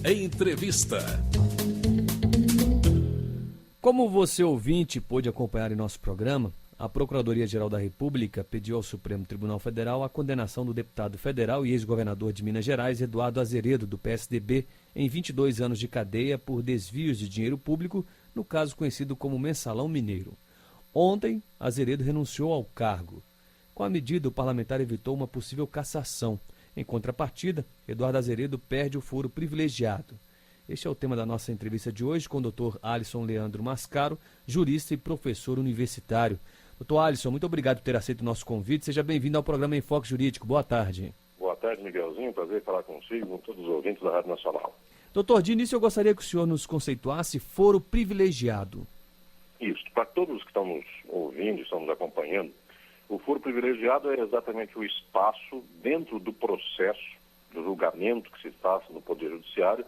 Entrevista. Como você, ouvinte, pôde acompanhar em nosso programa, a Procuradoria-Geral da República pediu ao Supremo Tribunal Federal a condenação do deputado federal e ex-governador de Minas Gerais, Eduardo Azeredo, do PSDB, em 22 anos de cadeia por desvios de dinheiro público, no caso conhecido como Mensalão Mineiro. Ontem, Azeredo renunciou ao cargo. Com a medida, o parlamentar evitou uma possível cassação. Em contrapartida, Eduardo Azeredo perde o foro privilegiado. Este é o tema da nossa entrevista de hoje com o Dr. Alisson Leandro Mascaro, jurista e professor universitário. Dr. Alisson, muito obrigado por ter aceito o nosso convite. Seja bem-vindo ao programa Enfoque Jurídico. Boa tarde. Boa tarde, Miguelzinho. Prazer falar consigo, com todos os ouvintes da Rádio Nacional. Doutor, de início eu gostaria que o senhor nos conceituasse foro privilegiado. Isso. Para todos que estão nos ouvindo e estão nos acompanhando, o foro privilegiado é exatamente o espaço dentro do processo, do julgamento que se faça no Poder Judiciário,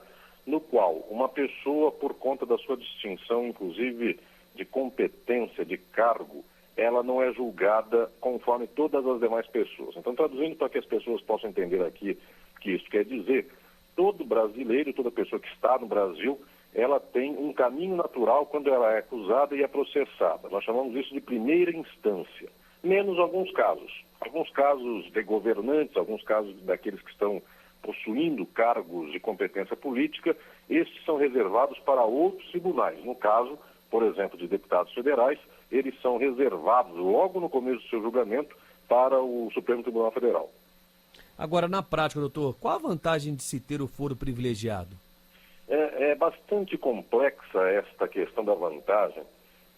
no qual uma pessoa, por conta da sua distinção, inclusive de competência, de cargo, ela não é julgada conforme todas as demais pessoas. Então, traduzindo para que as pessoas possam entender aqui o que isso quer dizer, todo brasileiro, toda pessoa que está no Brasil, ela tem um caminho natural quando ela é acusada e é processada. Nós chamamos isso de primeira instância, menos alguns casos de governantes, alguns casos daqueles que estão possuindo cargos de competência política, estes são reservados para outros tribunais. No caso, por exemplo, de deputados federais, eles são reservados logo no começo do seu julgamento para o Supremo Tribunal Federal. Agora, na prática, doutor, qual a vantagem de se ter o foro privilegiado? É bastante complexa esta questão da vantagem,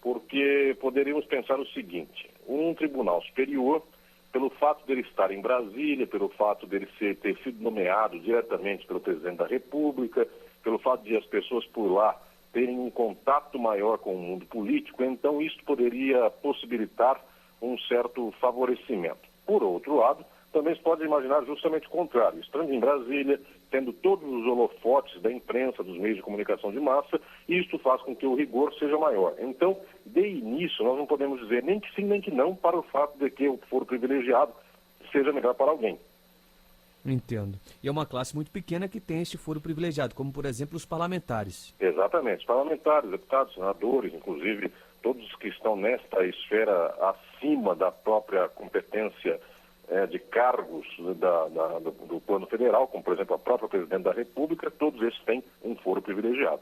porque poderíamos pensar o seguinte: um tribunal superior, pelo fato dele estar em Brasília, pelo fato dele ter sido nomeado diretamente pelo presidente da República, pelo fato de as pessoas por lá terem um contato maior com o mundo político, então isso poderia possibilitar um certo favorecimento. Por outro lado, também se pode imaginar justamente o contrário, estando em Brasília, tendo todos os holofotes da imprensa, dos meios de comunicação de massa, isto faz com que o rigor seja maior. Então, de início, nós não podemos dizer nem que sim, nem que não, para o fato de que o foro privilegiado seja melhor para alguém. Entendo. E é uma classe muito pequena que tem este foro privilegiado, como, por exemplo, os parlamentares. Exatamente. Os parlamentares, deputados, senadores, inclusive todos que estão nesta esfera acima da própria competência de cargos do plano federal, como, por exemplo, a própria presidente da República, todos esses têm um foro privilegiado.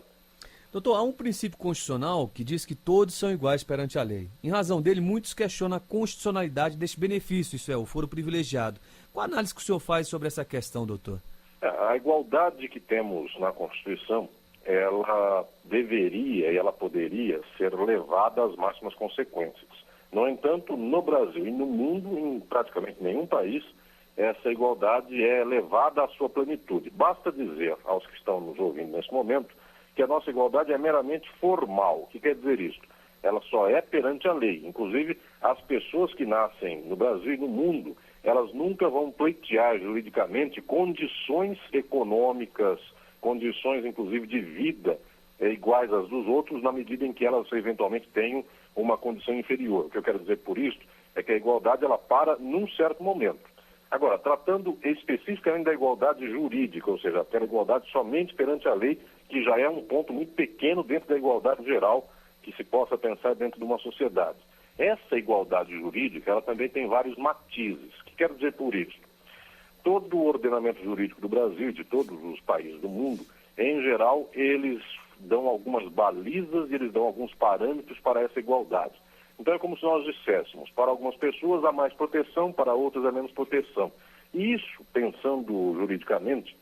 Doutor, há um princípio constitucional que diz que todos são iguais perante a lei. Em razão dele, muitos questionam a constitucionalidade deste benefício, isso é, o foro privilegiado. Qual a análise que o senhor faz sobre essa questão, doutor? A igualdade que temos na Constituição, ela deveria e ela poderia ser levada às máximas consequências. No entanto, no Brasil e no mundo, em praticamente nenhum país, essa igualdade é levada à sua plenitude. Basta dizer aos que estão nos ouvindo nesse momento que a nossa igualdade é meramente formal. O que quer dizer isso? Ela só é perante a lei. Inclusive, as pessoas que nascem no Brasil e no mundo, elas nunca vão pleitear juridicamente condições econômicas, condições, inclusive, de vida iguais às dos outros, na medida em que elas eventualmente tenham uma condição inferior. O que eu quero dizer por isso é que a igualdade ela para num certo momento. Agora, tratando especificamente da igualdade jurídica, ou seja, aquela igualdade somente perante a lei, que já é um ponto muito pequeno dentro da igualdade geral que se possa pensar dentro de uma sociedade. Essa igualdade jurídica, ela também tem vários matizes. O que quero dizer por isso? Todo o ordenamento jurídico do Brasil e de todos os países do mundo, em geral, eles dão algumas balizas e eles dão alguns parâmetros para essa igualdade. Então é como se nós disséssemos, para algumas pessoas há mais proteção, para outras há menos proteção. E isso, pensando juridicamente,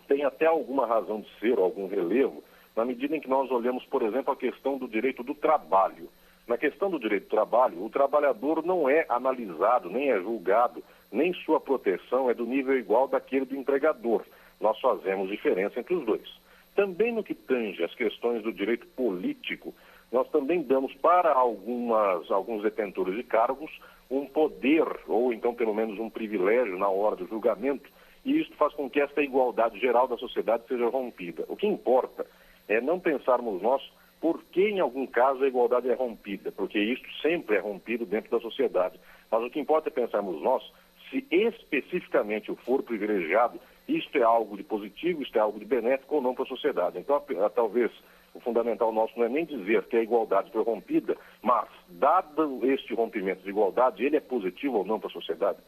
tem até alguma razão de ser, ou algum relevo, na medida em que nós olhamos, por exemplo, a questão do direito do trabalho. Na questão do direito do trabalho, o trabalhador não é analisado, nem é julgado, nem sua proteção é do nível igual daquele do empregador. Nós fazemos diferença entre os dois. Também no que tange as questões do direito político, nós também damos para alguns detentores de cargos um poder, ou então pelo menos um privilégio na hora do julgamento, e isso faz com que essa igualdade geral da sociedade seja rompida. O que importa é não pensarmos nós por que em algum caso a igualdade é rompida, porque isso sempre é rompido dentro da sociedade. Mas o que importa é pensarmos nós se especificamente o foro privilegiado, isto é algo de positivo, isto é algo de benéfico ou não para a sociedade. Então, talvez o fundamental nosso não é nem dizer que a igualdade foi rompida, mas, dado este rompimento de igualdade, ele é positivo ou não para a sociedade?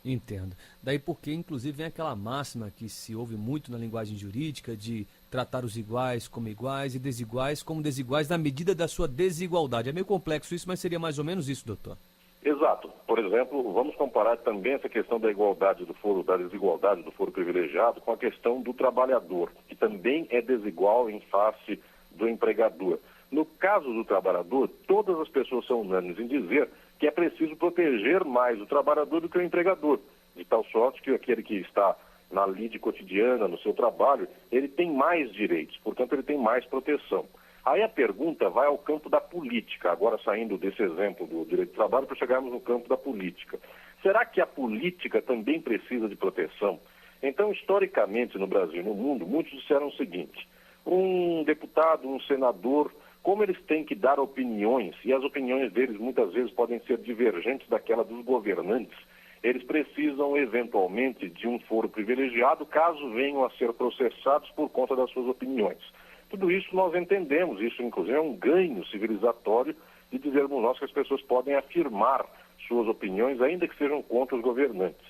Entendo. Daí porque, inclusive, vem aquela máxima que se ouve muito na linguagem jurídica de tratar os iguais como iguais e desiguais como desiguais na medida da sua desigualdade. É meio complexo isso, mas seria mais ou menos isso, doutor. Exato. Por exemplo, vamos comparar também essa questão da igualdade do foro, da desigualdade do foro privilegiado com a questão do trabalhador, que também é desigual em face do empregador. No caso do trabalhador, todas as pessoas são unânimes em dizer que é preciso proteger mais o trabalhador do que o empregador, de tal sorte que aquele que está na lide cotidiana, no seu trabalho, ele tem mais direitos, portanto ele tem mais proteção. Aí a pergunta vai ao campo da política, agora saindo desse exemplo do direito do trabalho para chegarmos no campo da política. Será que a política também precisa de proteção? Então, historicamente, no Brasil e no mundo, muitos disseram o seguinte: um deputado, um senador, como eles têm que dar opiniões, e as opiniões deles muitas vezes podem ser divergentes daquela dos governantes, eles precisam eventualmente de um foro privilegiado caso venham a ser processados por conta das suas opiniões. Tudo isso nós entendemos, isso inclusive é um ganho civilizatório de dizermos nós que as pessoas podem afirmar suas opiniões, ainda que sejam contra os governantes.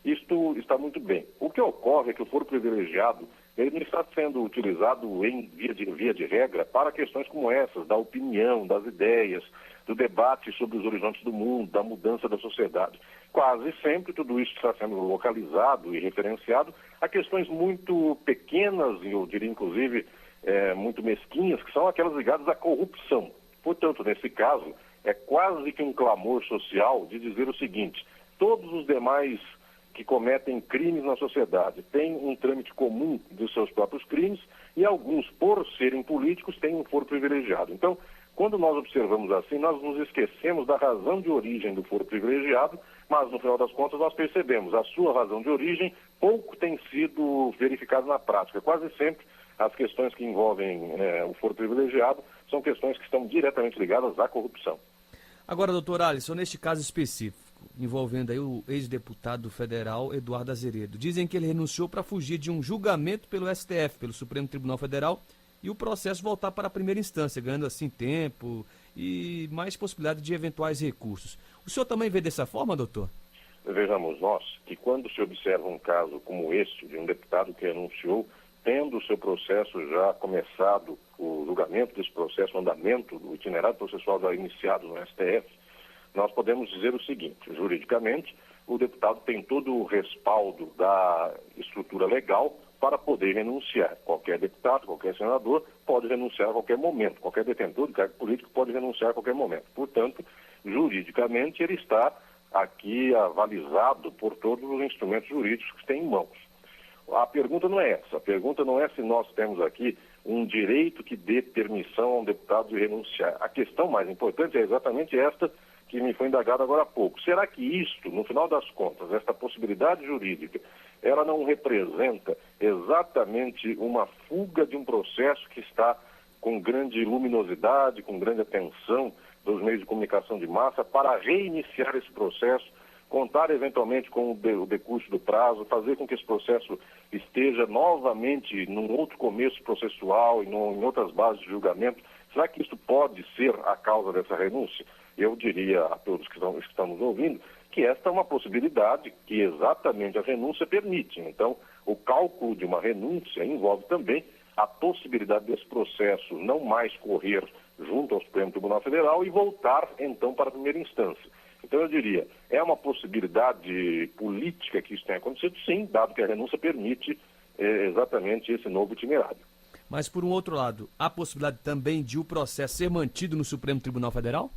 Isto está muito bem. O que ocorre é que o foro privilegiado ele não está sendo utilizado em via de regra para questões como essas, da opinião, das ideias, do debate sobre os horizontes do mundo, da mudança da sociedade. Quase sempre tudo isso está sendo localizado e referenciado a questões muito pequenas, e eu diria inclusive muito mesquinhas, que são aquelas ligadas à corrupção. Portanto, nesse caso, é quase que um clamor social de dizer o seguinte: todos os demais que cometem crimes na sociedade têm um trâmite comum dos seus próprios crimes e alguns, por serem políticos, têm um foro privilegiado. Então, quando nós observamos assim, nós nos esquecemos da razão de origem do foro privilegiado, mas no final das contas nós percebemos a sua razão de origem pouco tem sido verificada na prática. Quase sempre as questões que envolvem o foro privilegiado são questões que estão diretamente ligadas à corrupção. Agora, doutor Alisson, neste caso específico, envolvendo aí o ex-deputado federal Eduardo Azeredo, dizem que ele renunciou para fugir de um julgamento pelo STF, pelo Supremo Tribunal Federal, e o processo voltar para a primeira instância, ganhando assim tempo e mais possibilidade de eventuais recursos. O senhor também vê dessa forma, doutor? Vejamos nós que quando se observa um caso como este, de um deputado que renunciou, tendo o seu processo já começado, o julgamento desse processo, o andamento, o itinerário processual já iniciado no STF, nós podemos dizer o seguinte: juridicamente, o deputado tem todo o respaldo da estrutura legal para poder renunciar. Qualquer deputado, qualquer senador pode renunciar a qualquer momento, qualquer detentor de cargo político pode renunciar a qualquer momento. Portanto, juridicamente, ele está aqui avalizado por todos os instrumentos jurídicos que tem em mãos. A pergunta não é essa. A pergunta não é se nós temos aqui um direito que dê permissão a um deputado de renunciar. A questão mais importante é exatamente esta que me foi indagada agora há pouco. Será que isto, no final das contas, esta possibilidade jurídica, ela não representa exatamente uma fuga de um processo que está com grande luminosidade, com grande atenção dos meios de comunicação de massa para reiniciar esse processo, contar eventualmente com o decurso do prazo, fazer com que esse processo esteja novamente num outro começo processual e em outras bases de julgamento? Será que isso pode ser a causa dessa renúncia? Eu diria a todos que estão nos ouvindo que esta é uma possibilidade que exatamente a renúncia permite. Então, o cálculo de uma renúncia envolve também a possibilidade desse processo não mais correr junto ao Supremo Tribunal Federal e voltar, então, para a primeira instância. Então, eu diria, é uma possibilidade política que isso tenha acontecido, sim, dado que a renúncia permite exatamente esse novo itinerário. Mas, por um outro lado, há possibilidade também de o processo ser mantido no Supremo Tribunal Federal?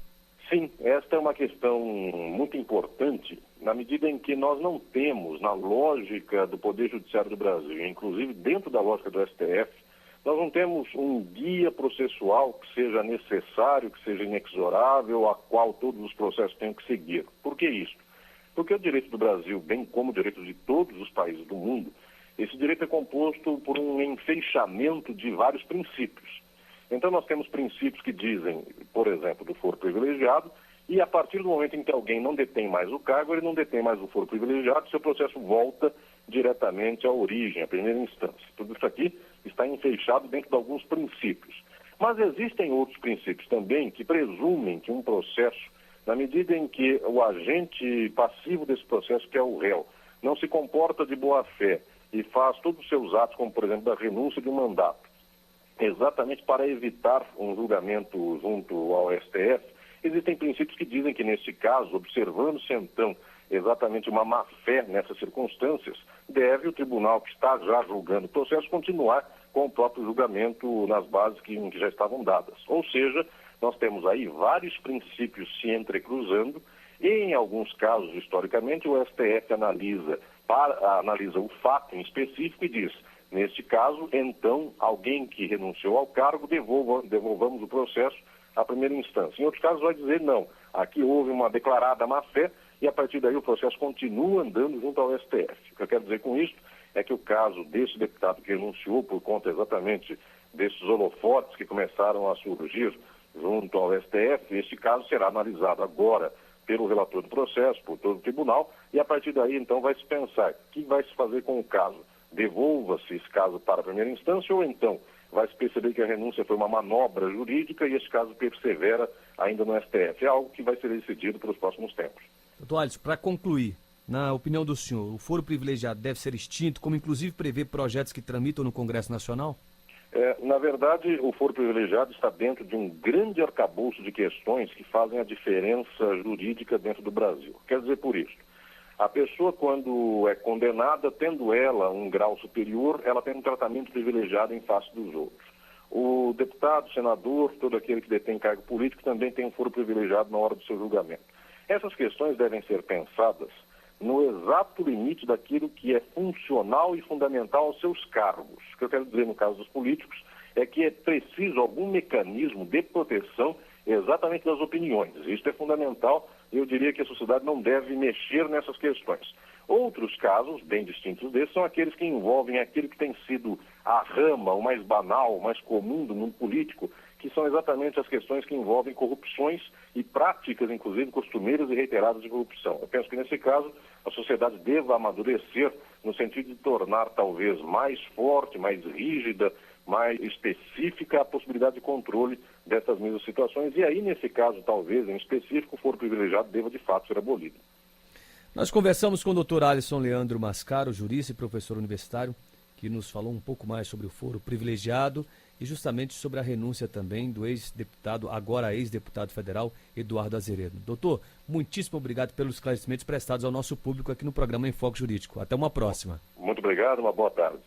Sim, esta é uma questão muito importante, na medida em que nós não temos, na lógica do Poder Judiciário do Brasil, inclusive dentro da lógica do STF, nós não temos um guia processual que seja necessário, que seja inexorável, a qual todos os processos tenham que seguir. Por que isso? Porque o direito do Brasil, bem como o direito de todos os países do mundo, esse direito é composto por um enfeixamento de vários princípios. Então nós temos princípios que dizem, por exemplo, do foro privilegiado, E a partir do momento em que alguém não detém mais o cargo, ele não detém mais o foro privilegiado, seu processo volta diretamente à origem, à primeira instância. Tudo isso aqui está enfeixado dentro de alguns princípios. Mas existem outros princípios também que presumem que um processo, na medida em que o agente passivo desse processo, que é o réu, não se comporta de boa fé e faz todos os seus atos, como por exemplo da renúncia de um mandato, exatamente para evitar um julgamento junto ao STF, existem princípios que dizem que, nesse caso, observando-se então exatamente uma má-fé nessas circunstâncias, deve o tribunal que está já julgando o processo continuar com o próprio julgamento nas bases que já estavam dadas. Ou seja, nós temos aí vários princípios se entrecruzando e, em alguns casos, historicamente, o STF analisa o fato em específico e diz: neste caso, então, alguém que renunciou ao cargo, devolvamos o processo à primeira instância. Em outros casos, vai dizer não. Aqui houve uma declarada má-fé e, a partir daí, o processo continua andando junto ao STF. O que eu quero dizer com isso é que o caso desse deputado que renunciou por conta exatamente desses holofotes que começaram a surgir junto ao STF, esse caso será analisado agora pelo relator do processo, por todo o tribunal, e a partir daí, então, vai se pensar o que vai se fazer com o caso. Devolva-se esse caso para a primeira instância ou então vai se perceber que a renúncia foi uma manobra jurídica e esse caso persevera ainda no STF. É algo que vai ser decidido pelos próximos tempos. Doutor Alisson, para concluir, na opinião do senhor, o foro privilegiado deve ser extinto, como inclusive prevê projetos que tramitam no Congresso Nacional? Na verdade, o foro privilegiado está dentro de um grande arcabouço de questões que fazem a diferença jurídica dentro do Brasil. Quer dizer por isso, a pessoa, quando é condenada, tendo ela um grau superior, ela tem um tratamento privilegiado em face dos outros. O deputado, senador, todo aquele que detém cargo político também tem um foro privilegiado na hora do seu julgamento. Essas questões devem ser pensadas no exato limite daquilo que é funcional e fundamental aos seus cargos. O que eu quero dizer no caso dos políticos é que é preciso algum mecanismo de proteção exatamente das opiniões. Isso é fundamental e eu diria que a sociedade não deve mexer nessas questões. Outros casos, bem distintos desses, são aqueles que envolvem aquilo que tem sido a rama, o mais banal, o mais comum do mundo político, que são exatamente as questões que envolvem corrupções e práticas, inclusive, costumeiras e reiteradas de corrupção. Eu penso que, nesse caso, a sociedade deva amadurecer no sentido de tornar, talvez, mais forte, mais rígida, mais específica a possibilidade de controle dessas mesmas situações. E aí, nesse caso, talvez, em específico, o foro privilegiado deva, de fato, ser abolido. Nós conversamos com o Dr. Alisson Leandro Mascaro, jurista e professor universitário, que nos falou um pouco mais sobre o foro privilegiado e justamente sobre a renúncia também do ex-deputado, agora ex-deputado federal, Eduardo Azeredo. Doutor, muitíssimo obrigado pelos esclarecimentos prestados ao nosso público aqui no programa Enfoque Jurídico. Até uma próxima. Muito obrigado, uma boa tarde.